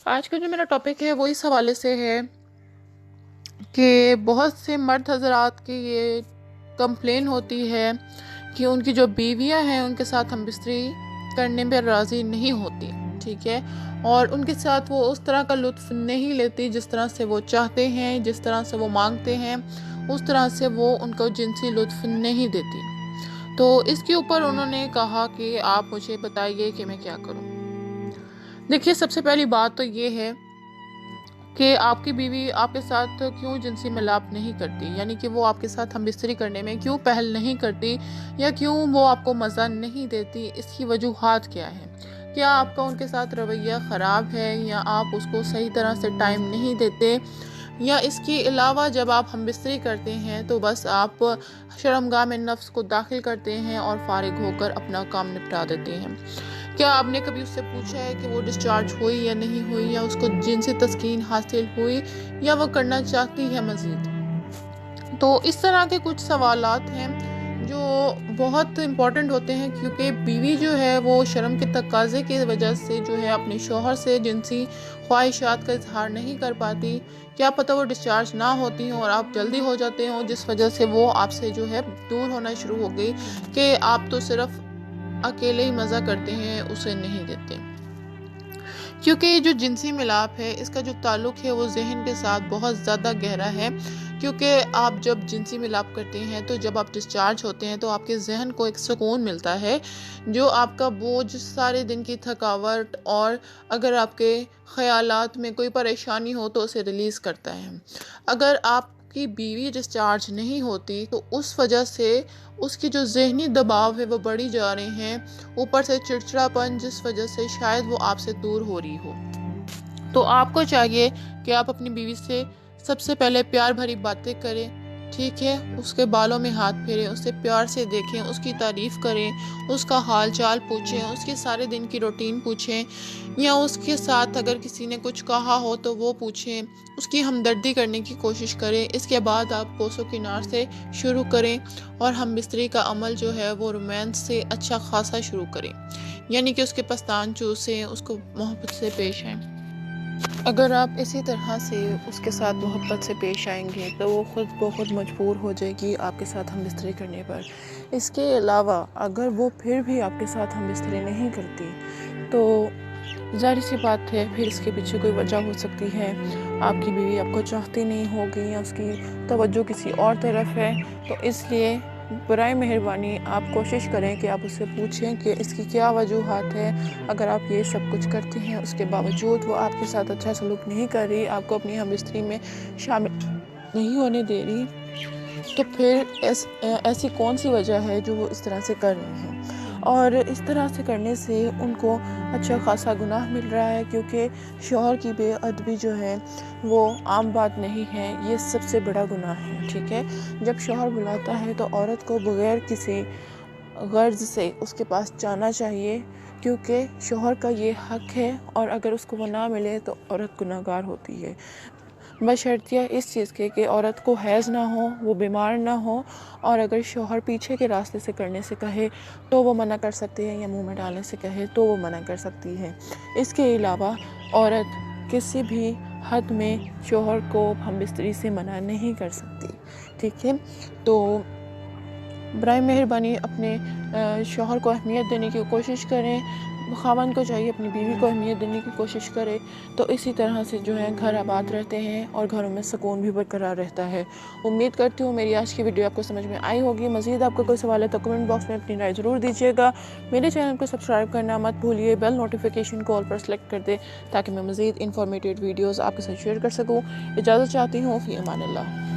آج کا جو میرا ٹاپک ہے وہ اس حوالے سے ہے کہ بہت سے مرد حضرات کی یہ کمپلین ہوتی ہے کہ ان کی جو بیویاں ہیں ان کے ساتھ ہم بستری کرنے پہ راضی نہیں ہوتی، ٹھیک ہے، اور ان کے ساتھ وہ اس طرح کا لطف نہیں لیتی جس طرح سے وہ چاہتے ہیں، جس طرح سے وہ مانگتے ہیں، اس طرح سے وہ ان کو جنسی لطف نہیں دیتی۔ تو اس کے اوپر انہوں نے کہا کہ آپ مجھے بتائیے کہ میں کیا کروں۔ دیکھیے، سب سے پہلی بات تو یہ ہے کہ آپ کی بیوی آپ کے ساتھ کیوں جنسی ملاپ نہیں کرتی، یعنی کہ وہ آپ کے ساتھ ہم بستری کرنے میں کیوں پہل نہیں کرتی، یا کیوں وہ آپ کو مزہ نہیں دیتی، اس کی وجوہات کیا ہے۔ کیا آپ کا ان کے ساتھ رویہ خراب ہے، یا آپ اس کو صحیح طرح سے ٹائم نہیں دیتے، یا اس کے علاوہ جب آپ ہم بستری کرتے ہیں تو بس آپ شرمگاہ میں نفس کو داخل کرتے ہیں اور فارغ ہو کر اپنا کام نپٹا دیتے ہیں۔ کیا آپ نے کبھی اس سے پوچھا ہے کہ وہ ڈسچارج ہوئی یا نہیں ہوئی، یا اس کو جنسی تسکین حاصل ہوئی، یا وہ کرنا چاہتی ہے مزید؟ تو اس طرح کے کچھ سوالات ہیں جو بہت امپورٹنٹ ہوتے ہیں، کیونکہ بیوی جو ہے وہ شرم کے تقاضے کی وجہ سے جو ہے اپنے شوہر سے جنسی خواہشات کا اظہار نہیں کر پاتی۔ کیا پتہ وہ ڈسچارج نہ ہوتی ہوں اور آپ جلدی ہو جاتے ہوں، جس وجہ سے وہ آپ سے جو ہے دور ہونا شروع ہو گئی کہ آپ تو صرف اکیلے ہی مزہ کرتے ہیں، اسے نہیں دیتے۔ کیونکہ یہ جو جنسی ملاپ ہے اس کا جو تعلق ہے وہ ذہن کے ساتھ بہت زیادہ گہرا ہے، کیونکہ آپ جب جنسی ملاپ کرتے ہیں تو جب آپ ڈسچارج ہوتے ہیں تو آپ کے ذہن کو ایک سکون ملتا ہے جو آپ کا بوجھ، سارے دن کی تھکاوٹ، اور اگر آپ کے خیالات میں کوئی پریشانی ہو تو اسے ریلیز کرتا ہے۔ اگر آپ کی بیوی ڈسچارج نہیں ہوتی تو اس وجہ سے اس کی جو ذہنی دباؤ ہے وہ بڑھی جا رہے ہیں، اوپر سے چڑچڑاپن، جس وجہ سے شاید وہ آپ سے دور ہو رہی ہو۔ تو آپ کو چاہیے کہ آپ اپنی بیوی سے سب سے پہلے پیار بھری باتیں کریں، ٹھیک ہے، اس کے بالوں میں ہاتھ پھیریں، اسے پیار سے دیکھیں، اس کی تعریف کریں، اس کا حال چال پوچھیں، اس کے سارے دن کی روٹین پوچھیں، یا اس کے ساتھ اگر کسی نے کچھ کہا ہو تو وہ پوچھیں، اس کی ہمدردی کرنے کی کوشش کریں۔ اس کے بعد آپ کوس و کنار سے شروع کریں، اور ہم بستری کا عمل جو ہے وہ رومانس سے اچھا خاصا شروع کریں، یعنی کہ اس کے پستان چوسیں، اس کو محبت سے پیش آئیں۔ اگر آپ اسی طرح سے اس کے ساتھ محبت سے پیش آئیں گے تو وہ خود بخود مجبور ہو جائے گی آپ کے ساتھ ہم بستری کرنے پر۔ اس کے علاوہ اگر وہ پھر بھی آپ کے ساتھ ہم بستری نہیں کرتی تو ظاہر سی بات ہے پھر اس کے پیچھے کوئی وجہ ہو سکتی ہے۔ آپ کی بیوی آپ کو چاہتی نہیں ہوگی، یا اس کی توجہ کسی اور طرف ہے، تو اس لیے برائے مہربانی آپ کوشش کریں کہ آپ اس سے پوچھیں کہ اس کی کیا وجوہات ہے۔ اگر آپ یہ سب کچھ کرتے ہیں اس کے باوجود وہ آپ کے ساتھ اچھا سلوک نہیں کر رہی، آپ کو اپنی ہم بستری میں شامل نہیں ہونے دے رہی، تو پھر ایسی کون سی وجہ ہے جو وہ اس طرح سے کر رہے ہیں۔ اور اس طرح سے کرنے سے ان کو اچھا خاصا گناہ مل رہا ہے، کیونکہ شوہر کی بے ادبی جو ہے وہ عام بات نہیں ہے، یہ سب سے بڑا گناہ ہے، ٹھیک ہے۔ جب شوہر بلاتا ہے تو عورت کو بغیر کسی غرض سے اس کے پاس جانا چاہیے، کیونکہ شوہر کا یہ حق ہے، اور اگر اس کو وہ نہ ملے تو عورت گناہگار ہوتی ہے، بشرطیہ اس چیز کے کہ عورت کو حیض نہ ہو، وہ بیمار نہ ہو، اور اگر شوہر پیچھے کے راستے سے کرنے سے کہے تو وہ منع کر سکتے ہیں، یا منہ میں ڈالنے سے کہے تو وہ منع کر سکتی ہے۔ اس کے علاوہ عورت کسی بھی حد میں شوہر کو ہم بستری سے منع نہیں کر سکتی، ٹھیک ہے۔ تو برائے مہربانی اپنے شوہر کو اہمیت دینے کی کوشش کریں، خاوند کو چاہیے اپنی بیوی کو اہمیت دینے کی کوشش کرے، تو اسی طرح سے جو ہے گھر آباد رہتے ہیں اور گھروں میں سکون بھی برقرار رہتا ہے۔ امید کرتی ہوں میری آج کی ویڈیو آپ کو سمجھ میں آئی ہوگی۔ مزید آپ کا کوئی سوال ہے تو کمنٹ باکس میں اپنی رائے ضرور دیجیے گا۔ میرے چینل کو سبسکرائب کرنا مت بھولیے، بیل نوٹیفیکیشن کو آل پر سلیکٹ کر دیں تاکہ میں مزید انفارمیٹیو ویڈیوز آپ کے ساتھ شیئر کر سکوں۔ اجازت چاہتی ہوں، فی امان اللہ۔